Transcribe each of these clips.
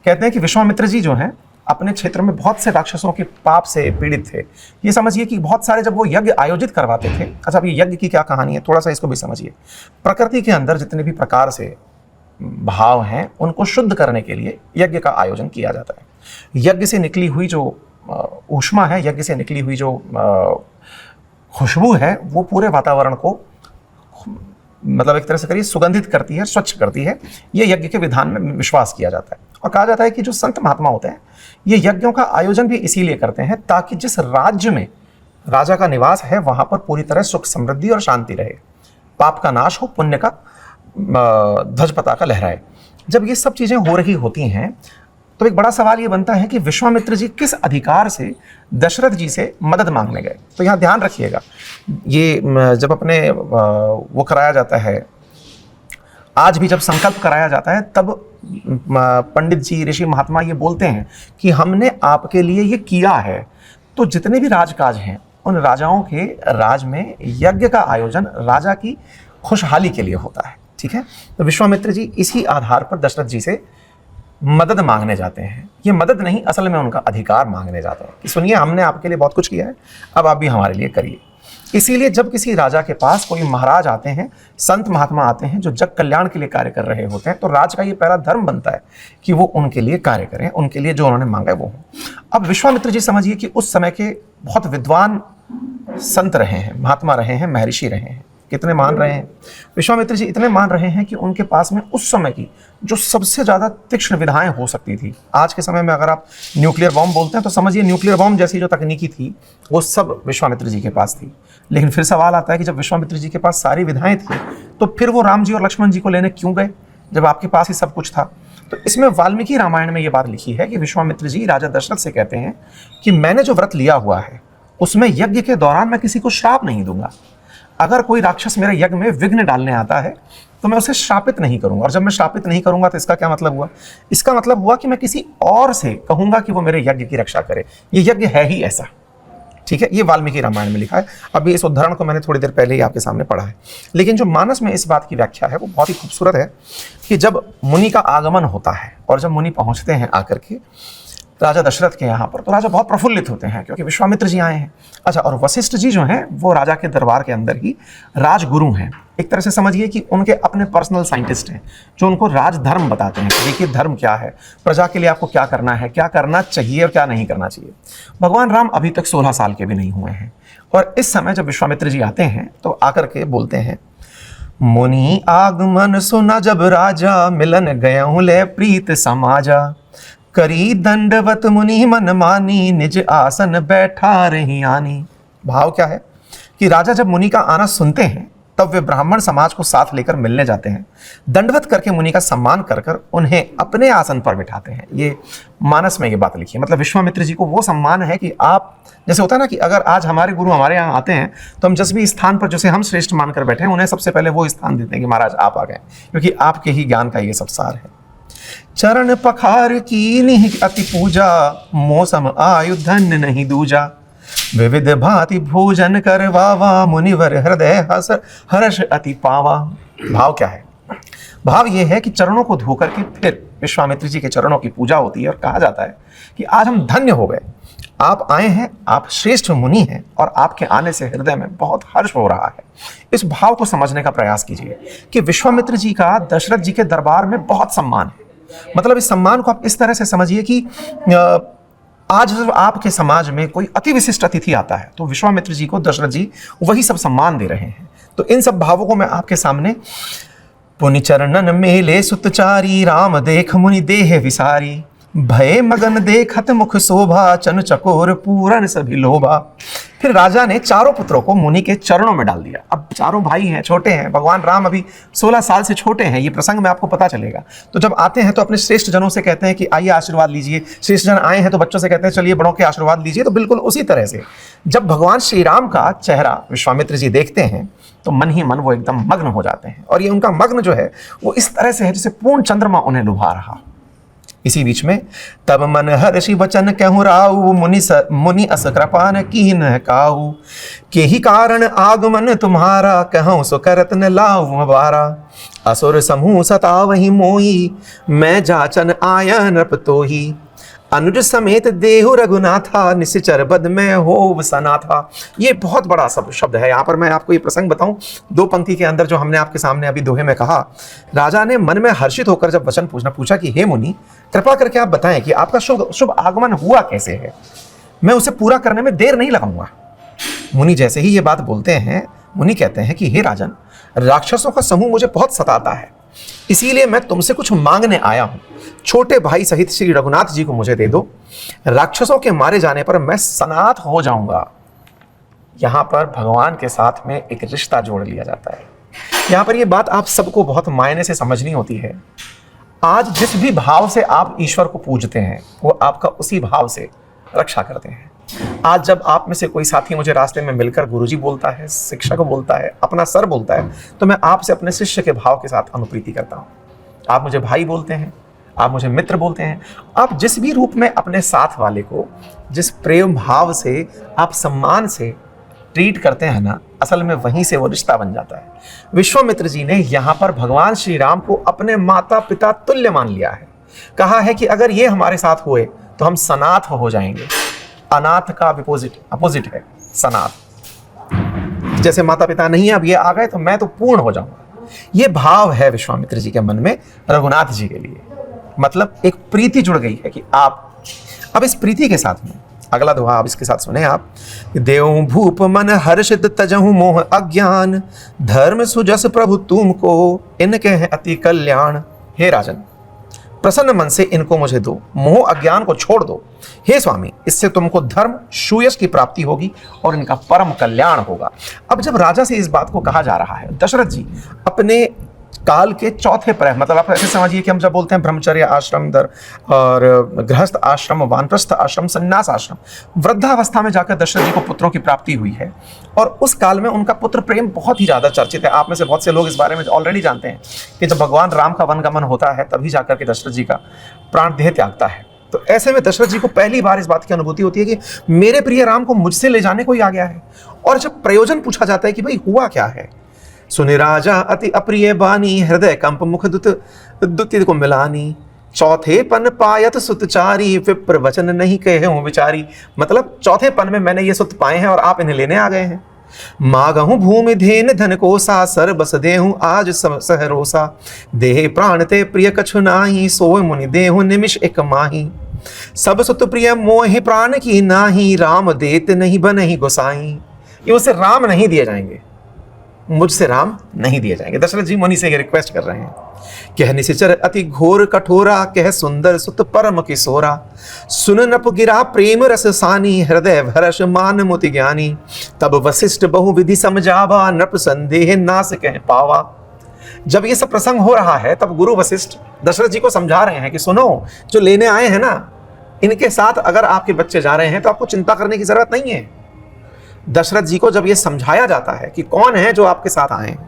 कहते हैं कि विश्वामित्र जी जो हैं अपने क्षेत्र में बहुत से राक्षसों के पाप से पीड़ित थे। ये समझिए कि बहुत सारे जब वो यज्ञ आयोजित करवाते थे। अच्छा, अब ये यज्ञ की क्या कहानी है, थोड़ा सा इसको भी समझिए। प्रकृति के अंदर जितने भी प्रकार से भाव हैं उनको शुद्ध करने के लिए यज्ञ का आयोजन किया जाता है। यज्ञ से निकली हुई जो ऊष्मा है, यज्ञ से निकली हुई जो खुशबू है, वो पूरे वातावरण को मतलब एक तरह से करिए सुगंधित करती है, स्वच्छ करती है। ये यज्ञ के विधान में विश्वास किया जाता है। और कहा जाता है कि जो संत महात्मा होते हैं ये यज्ञों का आयोजन भी इसीलिए करते हैं ताकि जिस राज्य में राजा का निवास है वहां पर पूरी तरह सुख समृद्धि और शांति रहे, पाप का नाश हो, पुण्य का ध्वज पताका लहराए। जब ये सब चीजें हो रही होती हैं तो एक बड़ा सवाल ये बनता है कि विश्वामित्र जी किस अधिकार से दशरथ जी से मदद मांगने गए। तो यहाँ ध्यान रखिएगा, ये जब अपने वो कराया जाता है, आज भी जब संकल्प कराया जाता है तब पंडित जी, ऋषि महात्मा ये बोलते हैं कि हमने आपके लिए ये किया है। तो जितने भी राजकाज हैं उन राजाओं के राज में यज्ञ का आयोजन राजा की खुशहाली के लिए होता है। ठीक है, तो विश्वामित्र जी इसी आधार पर दशरथ जी से मदद मांगने जाते हैं। ये मदद नहीं, असल में उनका अधिकार मांगने जाते हैं कि सुनिए हमने आपके लिए बहुत कुछ किया है, अब आप भी हमारे लिए करिए। इसीलिए जब किसी राजा के पास कोई महाराज आते हैं, संत महात्मा आते हैं जो जग कल्याण के लिए कार्य कर रहे होते हैं, तो राज का ये पहला धर्म बनता है कि वो उनके लिए कार्य करें, उनके लिए जो उन्होंने मांगा है वो हो। अब विश्वामित्र जी समझिए कि उस समय के बहुत विद्वान संत रहे हैं, महात्मा रहे हैं, महर्षि रहे हैं। कितने मान रहे हैं विश्वामित्र जी? इतने मान रहे हैं कि उनके पास में उस समय की जो सबसे ज़्यादा तीक्ष्ण विधाएं हो सकती थी। आज के समय में अगर आप न्यूक्लियर बॉम्ब बोलते हैं तो समझिए न्यूक्लियर बॉम्ब जैसी जो तकनीकी थी वो सब विश्वामित्र जी के पास थी। लेकिन फिर सवाल आता है कि जब विश्वामित्र जी के पास सारी विधाएं थी तो फिर वो राम जी और लक्ष्मण जी को लेने क्यों गए जब आपके पास ही सब कुछ था? तो इसमें वाल्मीकि रामायण में ये बात लिखी है कि विश्वामित्र जी राजा दशरथ से कहते हैं कि मैंने जो व्रत लिया हुआ है उसमें यज्ञ के दौरान मैं किसी को श्राप नहीं दूंगा। अगर कोई राक्षस मेरे यज्ञ में विघ्न डालने आता है तो मैं उसे श्रापित नहीं करूंगा। और जब मैं श्रापित नहीं करूंगा तो इसका क्या मतलब हुआ? इसका मतलब हुआ कि मैं किसी और से कहूंगा कि वो मेरे यज्ञ की रक्षा करे। ये यज्ञ है ही ऐसा। ठीक है, ये वाल्मीकि रामायण में लिखा है। अभी इस उदाहरण को मैंने थोड़ी देर पहले ही आपके सामने पढ़ा है। लेकिन जो मानस में इस बात की व्याख्या है वो बहुत ही खूबसूरत है कि जब मुनि का आगमन होता है और जब मुनि पहुंचते हैं आकर के राजा दशरथ के यहाँ पर, तो राजा बहुत प्रफुल्लित होते हैं क्योंकि विश्वामित्र जी आए हैं। अच्छा, और वशिष्ठ जी जो हैं वो राजा के दरबार के अंदर ही राजगुरु हैं। एक तरह से समझिए कि उनके अपने पर्सनल साइंटिस्ट हैं जो उनको राजधर्म बताते हैं कि देखिए धर्म क्या है, प्रजा के लिए आपको क्या करना है, क्या करना चाहिए और क्या नहीं करना चाहिए। भगवान राम अभी तक 16 साल के भी नहीं हुए हैं और इस समय जब विश्वामित्र जी आते हैं तो आकर के बोलते हैं, मुनि आगमन सुना जब राजा, मिलन गया ले प्रीत समाजा, करी दंडवत मुनि मन मानी, निज आसन बैठा रही आनी। भाव क्या है कि राजा जब मुनि का आना सुनते हैं तब वे ब्राह्मण समाज को साथ लेकर मिलने जाते हैं, दंडवत करके मुनि का सम्मान कर कर उन्हें अपने आसन पर बिठाते हैं। ये मानस में ये बात लिखी है। मतलब विश्वामित्र जी को वो सम्मान है कि आप, जैसे होता है ना कि अगर आज हमारे गुरु हमारे यहाँ आते हैं तो हम जिस भी स्थान पर जैसे हम श्रेष्ठ मानकर बैठे हैं उन्हें सबसे पहले वो स्थान देते हैं कि महाराज आप आ गए, क्योंकि आपके ही ज्ञान का ये सब सार है। चरण पखार की नहीं अति पूजा, मौसम आयु धन्य नहीं दूजा, विविध भांति भोजन करवावा, मुनिवर हृदय हर्ष अति पावा। भाव क्या है? भाव ये है कि चरणों को धोकर के फिर विश्वामित्र जी के चरणों की पूजा होती है और कहा जाता है कि आज हम धन्य हो गए, आप आए हैं, आप श्रेष्ठ मुनि हैं और आपके आने से हृदय में बहुत हर्ष हो रहा है। इस भाव को समझने का प्रयास कीजिए कि विश्वामित्र जी का दशरथ जी के दरबार में बहुत सम्मान है। मतलब इस सम्मान को आप इस तरह से समझिए कि आज जब आपके समाज में कोई अति विशिष्ट अतिथि आता है तो विश्वामित्र जी को दशरथ जी वही सब सम्मान दे रहे हैं। तो इन सब भावों को मैं आपके सामने, पुनि चरणन मेले सुतचारी, राम देख मुनि देह विसारी, भय मगन देखत मुख शोभा, चन चकोर पूरन सभी लोभा। फिर राजा ने चारों पुत्रों को मुनि के चरणों में डाल दिया। अब चारों भाई हैं, छोटे हैं, भगवान राम अभी 16 साल से छोटे हैं, ये प्रसंग में आपको पता चलेगा। तो जब आते हैं तो अपने श्रेष्ठ जनों से कहते हैं कि आइए आशीर्वाद लीजिए। श्रेष्ठ जन आए हैं तो बच्चों से कहते हैं चलिए बड़ों के आशीर्वाद लीजिए। तो बिल्कुल उसी तरह से जब भगवान श्री राम का चेहरा विश्वामित्र जी देखते हैं तो मन ही मन वो एकदम मग्न हो जाते हैं। और ये उनका मग्न जो है वो इस तरह से है जैसे पूर्ण चंद्रमा उन्हें लुभा रहा। इसी बीच में तब मन हर्षि वचन कहूँ राऊ, मुनि अस कृपा न कीन काऊ, के ही कारण आगमन तुम्हारा, कहूँ सो करत न लाऊ बारा। असुर समूह सतावहि मोही, मैं जाचन आया नृप तोही, अनुज समेत देहु रघुनाथा, निश्चर बद में हो सनाथा। ये बहुत बड़ा शब्द है। यहाँ पर मैं आपको ये प्रसंग बताऊं, 2 पंक्ति के अंदर जो हमने आपके सामने अभी दोहे में कहा, राजा ने मन में हर्षित होकर जब वचन पूछा कि हे मुनि, कृपा करके आप बताएं कि आपका शुभ आगमन हुआ कैसे है, मैं उसे पूरा करने में देर नहीं लगाऊंगा। मुनि जैसे ही ये बात बोलते हैं, मुनि कहते हैं कि हे राजन, राक्षसों का समूह मुझे बहुत सताता है, इसीलिए मैं तुमसे कुछ मांगने आया हूं। छोटे भाई सहित श्री रघुनाथ जी को मुझे दे दो, राक्षसों के मारे जाने पर मैं सनाथ हो जाऊंगा। यहां पर भगवान के साथ में एक रिश्ता जोड़ लिया जाता है। यहां पर यह बात आप सबको बहुत मायने से समझनी होती है। आज जिस भी भाव से आप ईश्वर को पूजते हैं, वो आपका उसी भाव से रक्षा करते हैं। आज जब आप में से कोई साथी मुझे रास्ते में मिलकर गुरुजी बोलता है, शिक्षक बोलता है, अपना सर बोलता है, तो मैं आपसे अपने शिष्य के भाव के साथ अनुप्रीति करता हूं। आप मुझे भाई बोलते हैं, आप मुझे मित्र बोलते हैं, आप जिस भी रूप में अपने साथ वाले को जिस प्रेम भाव से, आप सम्मान से ट्रीट करते हैं ना, असल में वहीं से वो रिश्ता बन जाता है। विश्वामित्र जी ने यहाँ पर भगवान श्री राम को अपने माता पिता तुल्य मान लिया है। कहा है कि अगर ये हमारे साथ हुए तो हम सनाथ हो जाएंगे। अनाथ का अपोजिट है सनाथ। जैसे माता पिता नहीं है, अब ये आ गए तो मैं तो पूर्ण हो जाऊंगा। ये भाव है विश्वामित्र जी के मन में रघुनाथ जी के लिए। मतलब एक प्रीति जुड़ गई है कि आप अब इस प्रीति के साथ में अगला दोहा आप इसके साथ सुने आप। देव भूप मन हर्षित तजहु मोह अज्ञान, धर्म सुजस प्रभु तुमको, इनके हैं अति कल्याण। हे राजन, प्रसन्न मन से इनको मुझे दो, मोह अज्ञान को छोड़ दो। हे स्वामी, इससे तुमको धर्म सुयश की प्राप्ति होगी और इनका परम कल्याण होगा। अब जब राजा से इस बात को कहा जा रहा है, दशरथ जी अपने काल के चौथे प्रहर, मतलब आप ऐसे समझिए कि हम जब बोलते हैं ब्रह्मचर्य आश्रम और गृहस्थ आश्रम, वानप्रस्थ आश्रम, संन्यास आश्रम, वृद्धावस्था में जाकर दशरथ जी को पुत्रों की प्राप्ति हुई है और उस काल में उनका पुत्र प्रेम बहुत ही ज्यादा चर्चित है। आप में से बहुत से लोग इस बारे में ऑलरेडी जानते हैं कि जब भगवान राम का वनगमन होता है तभी जाकर के दशरथ जी का प्राण देह त्यागता है। तो ऐसे में दशरथ जी को पहली बार इस बात की अनुभूति होती है कि मेरे प्रिय राम को मुझसे ले जाने कोई आ गया है। और जब प्रयोजन पूछा जाता है कि भाई हुआ क्या है, सुने राजा अति अप्रिय बानी, हृदय कंप मुख दुति को मिलानी, चौथे पन पायत सुतचारी, विप्र वचन नहीं कहे हूं विचारी। मतलब चौथे पन में मैंने ये सुत पाए हैं और आप इन्हें लेने आ गए हैं। मागहूं भूमि धेन धन कोसा, सर बस देहूं आज सहरोसा, देह प्राण ते प्रिय कछु नाही, सोय मुनि देहु निमिष एक माही, सब सुत प्रिय मोहि प्राण की नाही, राम देत नहीं बनहि गोसाई। ये उसे राम नहीं दिए जाएंगे, मुझसे राम नहीं दिए जाएंगे। दशरथ जी मुनि से ये रिक्वेस्ट कर रहे हैं। कह निशिचर अति घोर कठोरा, कह सुंदर सुत परम किशोरा, सुन नप गिरा प्रेम रस सानी, हृदय भरस मान मोति ज्ञानी, तब वशिष्ठ बहु विधि समझावा, नृप संदेह नास कह पावा। जब ये सब प्रसंग हो रहा है तब गुरु वशिष्ठ दशरथ जी को समझा रहे हैं कि सुनो, जो लेने आए हैं ना, इनके साथ अगर आपके बच्चे जा रहे हैं तो आपको चिंता करने की जरूरत नहीं है। दशरथ जी को जब ये समझाया जाता है कि कौन है जो आपके साथ आए हैं,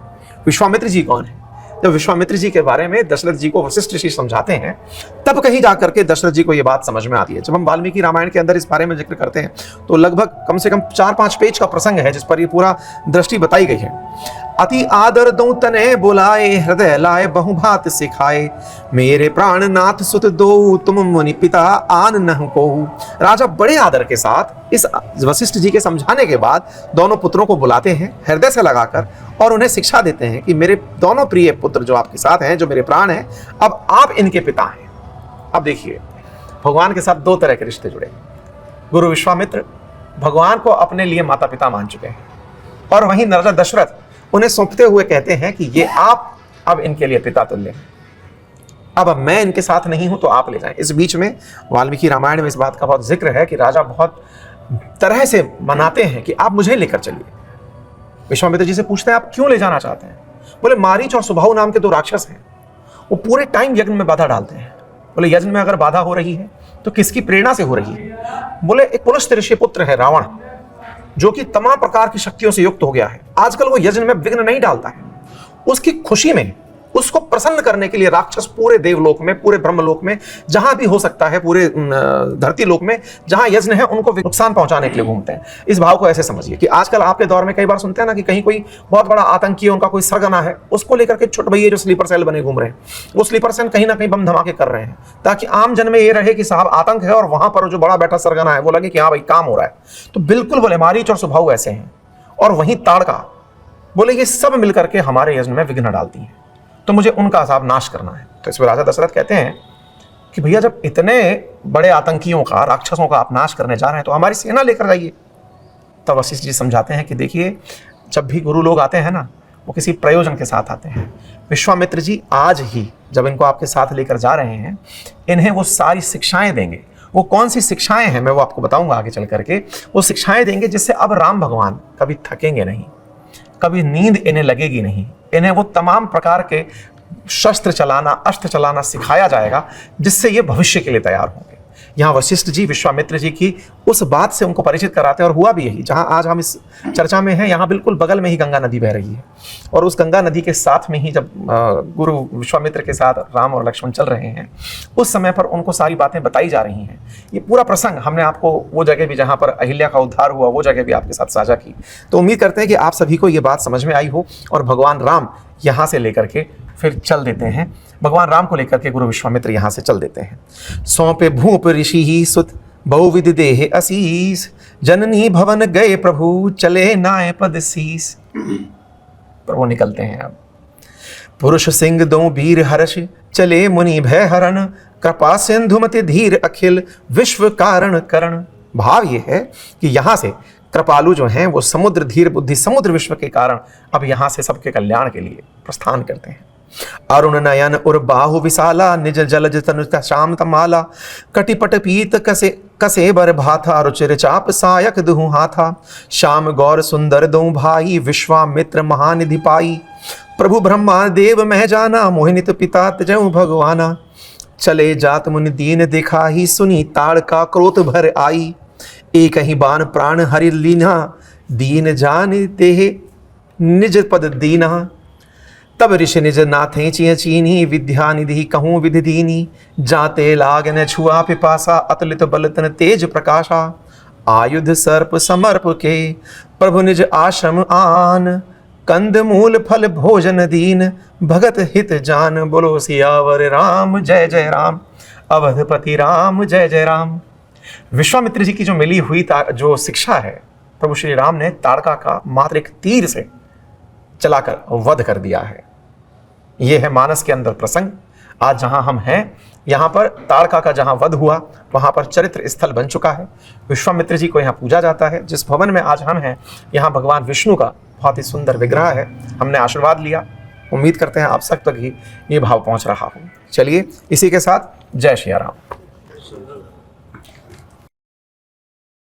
विश्वामित्र जी कौन है, जब विश्वामित्र जी के बारे में दशरथ जी को वशिष्ठ ऋषि समझाते हैं, तब कहीं जाकर के दशरथ जी को ये बात समझ में आती है। जब हम वाल्मीकि रामायण के अंदर इस बारे में जिक्र करते हैं तो लगभग कम से कम 4-5 पेज का प्रसंग है जिस पर ये पूरा दृष्टि बताई गई है। अति आदर दो तने बुलाए, हृदय लाए बहुभात सिखाए, मेरे प्राण नाथ सुत दो, तुम मुनि पिता आन नहु कोहु। राजा बड़े आदर के साथ इस वशिष्ठ जी के समझाने के बाद दोनों पुत्रों को बुलाते हैं हृदय से लगाकर और उन्हें शिक्षा देते हैं कि मेरे दोनों प्रिय पुत्र जो आपके साथ हैं, जो मेरे प्राण हैं, अब आप इनके पिता हैं। अब देखिए, भगवान के साथ 2 तरह के रिश्ते जुड़े। गुरु विश्वामित्र भगवान को अपने लिए माता पिता मान चुके हैं और वहीं राजा दशरथ उन्हें सौंपते हुए कहते हैं कि ये आप अब इनके लिए पिता तुल्य हैं। अब मैं इनके साथ नहीं हूं तो आप ले जाएं। इस बीच में वाल्मीकि रामायण में इस बात का बहुत जिक्र है कि राजा बहुत तरह से मनाते हैं कि आप मुझे लेकर चलिए। विश्वामित्र जी से पूछते हैं आप क्यों ले जाना चाहते हैं? बोले मारीच और सुबाहु नाम के 2 राक्षस हैं, वो पूरे टाइम यज्ञ में बाधा डालते हैं। बोले यज्ञ में अगर बाधा हो रही है तो किसकी प्रेरणा से हो रही है? बोले एक पुलस्त्य ऋषि पुत्र है रावण, जो कि तमाम प्रकार की शक्तियों से युक्त हो गया है। आजकल वो यज्ञ में विघ्न नहीं डालता है, उसकी खुशी में उसको प्रसन्न करने के लिए राक्षस पूरे देवलोक में, पूरे ब्रह्मलोक में, जहां भी हो सकता है, पूरे धरती लोक में जहां यज्ञ है उनको नुकसान पहुंचाने के लिए घूमते हैं। इस भाव को ऐसे समझिए कि आजकल आपके दौर में कई बार सुनते हैं ना कि कहीं कोई बहुत बड़ा आतंकी है, उनका कोई सरगना है, उसको लेकर के छोटे भैया जो स्लीपर सेल बने घूम रहे हैं, वो स्लीपर सेल कहीं ना कहीं बम धमाके कर रहे हैं, ताकि आम जन में ये रहे कि साहब आतंक है, और वहां पर जो बड़ा बैठा सरगना है वो लगे कि हाँ भाई काम हो रहा है। तो बिल्कुल बोले मारीच और सुभाव ऐसे हैं। और वहीं ताड़का बोले ये सब मिलकर के हमारे यज्ञ में विघ्न डालती हैं, तो मुझे उनका साहब नाश करना है। तो इस पर राजा दशरथ कहते हैं कि भैया जब इतने बड़े आतंकियों का, राक्षसों का आप नाश करने जा रहे हैं तो हमारी सेना लेकर जाइए। तब वशिष्ठ जी समझाते हैं कि देखिए, जब भी गुरु लोग आते हैं ना, वो किसी प्रयोजन के साथ आते हैं। विश्वामित्र जी आज ही जब इनको आपके साथ लेकर जा रहे हैं, इन्हें वो सारी शिक्षाएं देंगे। वो कौन सी शिक्षाएं हैं मैं वो आपको बताऊंगा आगे चल करके। वो शिक्षाएं देंगे जिससे अब राम भगवान कभी थकेंगे नहीं, कभी नींद इन्हें लगेगी नहीं। इन्हें वो तमाम प्रकार के शस्त्र चलाना, अस्त्र चलाना सिखाया जाएगा, जिससे ये भविष्य के लिए तैयार होंगे। यहाँ वशिष्ठ जी विश्वामित्र जी की उस बात से उनको परिचित कराते हैं, और हुआ भी यही। जहाँ आज हम इस चर्चा में हैं, यहाँ बिल्कुल बगल में ही गंगा नदी बह रही है, और उस गंगा नदी के साथ में ही जब गुरु विश्वामित्र के साथ राम और लक्ष्मण चल रहे हैं, उस समय पर उनको सारी बातें बताई जा रही हैं। ये पूरा प्रसंग हमने आपको वो जगह भी जहाँ पर अहिल्या का उद्धार हुआ, वो जगह भी आपके साथ साझा की। तो उम्मीद करते हैं कि आप सभी को ये बात समझ में आई हो, और भगवान राम यहाँ से लेकर के फिर चल देते हैं। भगवान राम को लेकर के गुरु विश्वामित्र यहाँ से चल देते हैं। सौंपे भूप ऋषि ही सुत बहुविध देह असीस, जननी भवन गए प्रभु चले नाय पद शीस। प्रभु निकलते हैं अब। पुरुष सिंह दो वीर हर्ष चले मुनि भय हरण, कृपा सिंधुमति धीर अखिल विश्व कारण करण। भाव ये है कि यहाँ से कृपालु जो हैं वो समुद्र धीर बुद्धि समुद्र विश्व के कारण अब यहाँ से सबके कल्याण के लिए प्रस्थान करते हैं। अरुण नयन उर बाहु विशाला, निज जलज तनु श्याम तमाला, कटिपट पीत कसे कसे बर भाथा, रुचिर चाप सायक दुहु हाथा, श्याम गौर सुंदर दो भाई, विश्वामित्र महानिधि पाई। प्रभु ब्रह्मा देव मह जाना, मोहिनित पिता तजऊ भगवाना, चले जात मुनि दीन दिखाही, सुनी ताड़का क्रोध भर आई। एक ही बाण प्राण हरि लीना, दीन जान तेह निज पद दीना। तब ऋषि निज नाथे चिय चीनी, विद्या निधि कहूँ विधि दीनी, जाते लाग न छुआ पिपासा, अतुलित बल तन तेज प्रकाशा। आयुध सर्प समर्प के प्रभु निज आश्रम आन, कंद मूल फल भोजन दीन, भगत हित जान। बोलो सियावर राम जय जय राम, अवधपति राम जय जय राम। विश्वामित्र जी की जो मिली हुई जो शिक्षा है, प्रभु श्री राम ने ताड़का का मात्र एक तीर से चलाकर वध कर दिया है। यह है मानस के अंदर प्रसंग। आज जहां हम हैं, यहाँ पर ताड़का का जहां वध हुआ, वहां पर चरित्र स्थल बन चुका है। विश्वामित्र जी को यहाँ पूजा जाता है। जिस भवन में आज हम हैं, यहाँ भगवान विष्णु का बहुत ही सुंदर विग्रह है। हमने आशीर्वाद लिया। उम्मीद करते हैं आप सब तक ही ये भाव पहुंच रहा हो। चलिए इसी के साथ जय श्री राम।